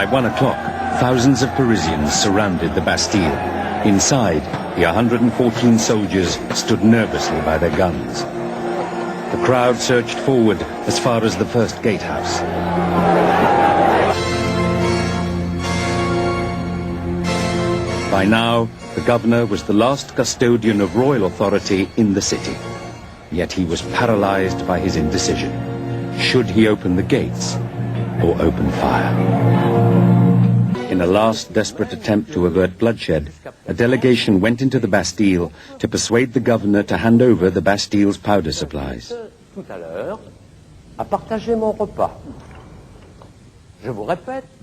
By 1 o'clock, thousands of Parisians surrounded the Bastille. Inside, the 114 soldiers stood nervously by their guns. The crowd surged forward as far as the first gatehouse. By now, the governor was the last custodian of royal authority in the city. Yet he was paralyzed by his indecision. Should he open the gates or open fire? In a last desperate attempt to avert bloodshed, a delegation went into the Bastille to persuade the governor to hand over the Bastille's powder supplies.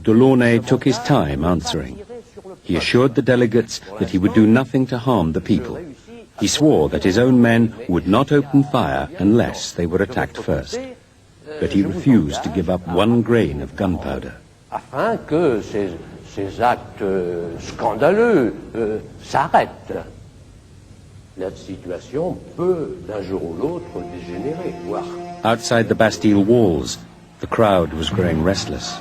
Delaunay took his time answering. He assured the delegates that he would do nothing to harm the people. He swore that his own men would not open fire unless they were attacked first. But he refused to give up 1 grain of gunpowder. Afin que ces actes scandaleux s'arrêtent. La situation peut d'un jour ou l'autre dégénérer, voire. Outside the Bastille walls, the crowd was growing restless.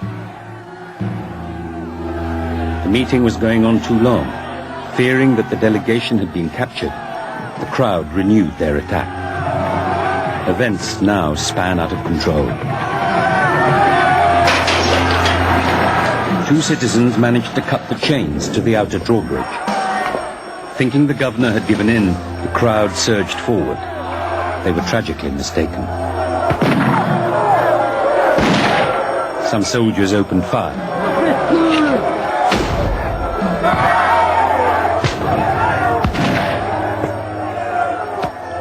The meeting was going on too long. Fearing that the delegation had been captured, the crowd renewed their attack. Events now span out of control. 2 citizens managed to cut the chains to the outer drawbridge. Thinking the governor had given in, the crowd surged forward. They were tragically mistaken. Some soldiers opened fire.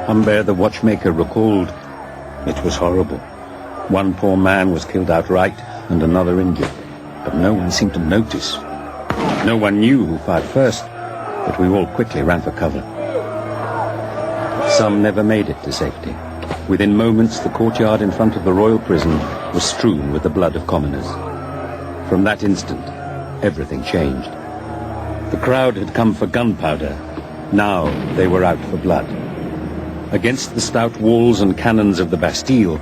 Humbert the watchmaker recalled, "It was horrible. 1 poor man was killed outright and another injured, but no one seemed to notice. No one knew who fired first, but we all quickly ran for cover." Some never made it to safety. Within moments, the courtyard in front of the royal prison was strewn with the blood of commoners. From that instant, everything changed. The crowd had come for gunpowder. Now they were out for blood. Against the stout walls and cannons of the Bastille,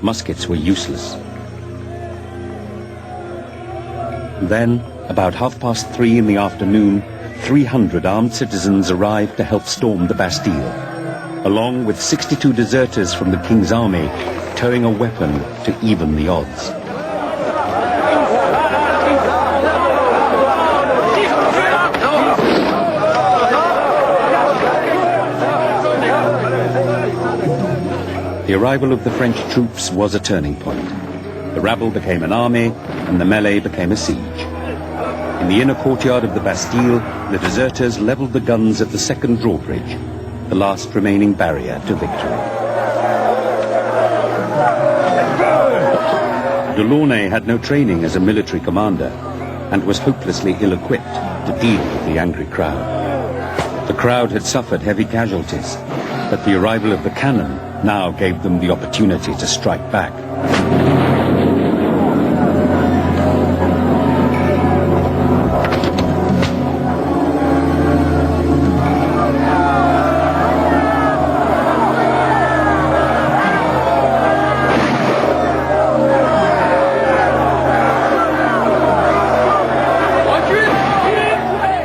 muskets were useless. Then, about 3:30 in the afternoon, 300 armed citizens arrived to help storm the Bastille, along with 62 deserters from the king's army, towing a weapon to even the odds. The arrival of the French troops was a turning point. The rabble became an army, and the melee became a siege. In the inner courtyard of the Bastille, the deserters leveled the guns at the second drawbridge, the last remaining barrier to victory. Delaunay had no training as a military commander, and was hopelessly ill-equipped to deal with the angry crowd. The crowd had suffered heavy casualties, but the arrival of the cannon now gave them the opportunity to strike back.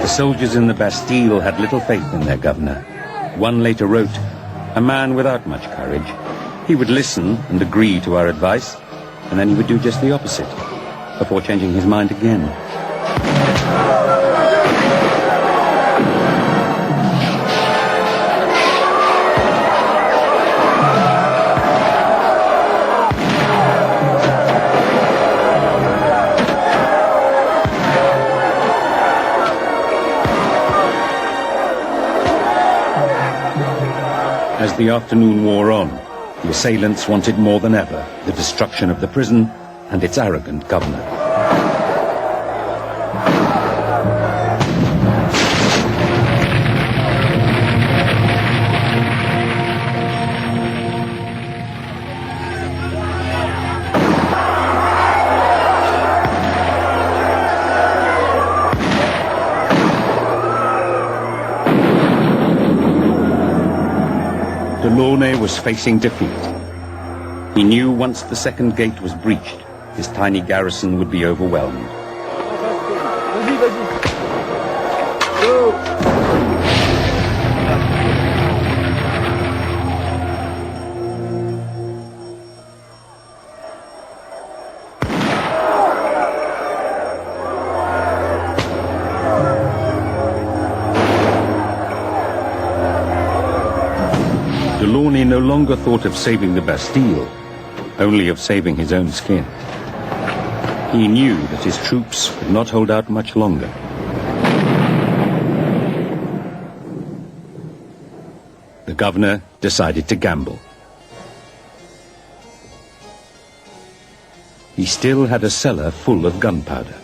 The soldiers in the Bastille had little faith in their governor. One later wrote, "A man without much courage. He would listen and agree to our advice, and then he would do just the opposite, before changing his mind again." As the afternoon wore on, the assailants wanted more than ever the destruction of the prison and its arrogant governor. Delaunay was facing defeat. He knew once the second gate was breached, his tiny garrison would be overwhelmed. vas-y. Go. Delaunay no longer thought of saving the Bastille, only of saving his own skin. He knew that his troops would not hold out much longer. The governor decided to gamble. He still had a cellar full of gunpowder.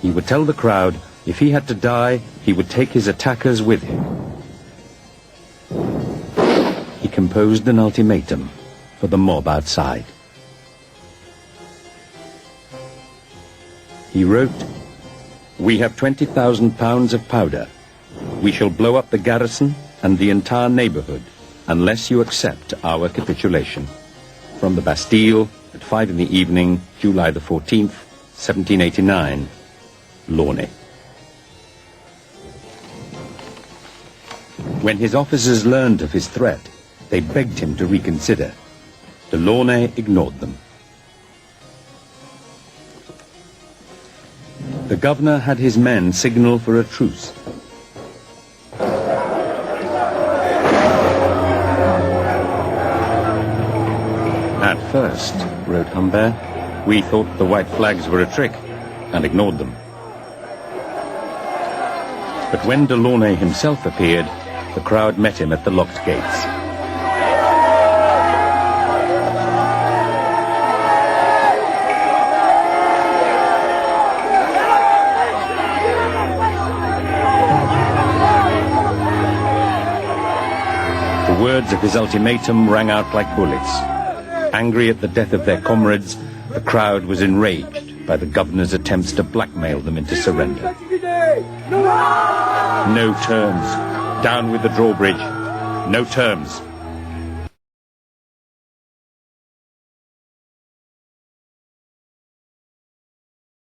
He would tell the crowd if he had to die, he would take his attackers with him. He composed an ultimatum for the mob outside. He wrote, "We have 20,000 pounds of powder. We shall blow up the garrison and the entire neighborhood unless you accept our capitulation." From the Bastille at 5 in the evening, July the 14th, 1789, Launay. When his officers learned of his threat, they begged him to reconsider. Delaunay ignored them. The governor had his men signal for a truce. At first, wrote Humbert, we thought the white flags were a trick and ignored them. But when Delaunay himself appeared, the crowd met him at the locked gates. The words of his ultimatum rang out like bullets. Angry at the death of their comrades, the crowd was enraged by the governor's attempts to blackmail them into surrender. No terms. Down with the drawbridge. No terms.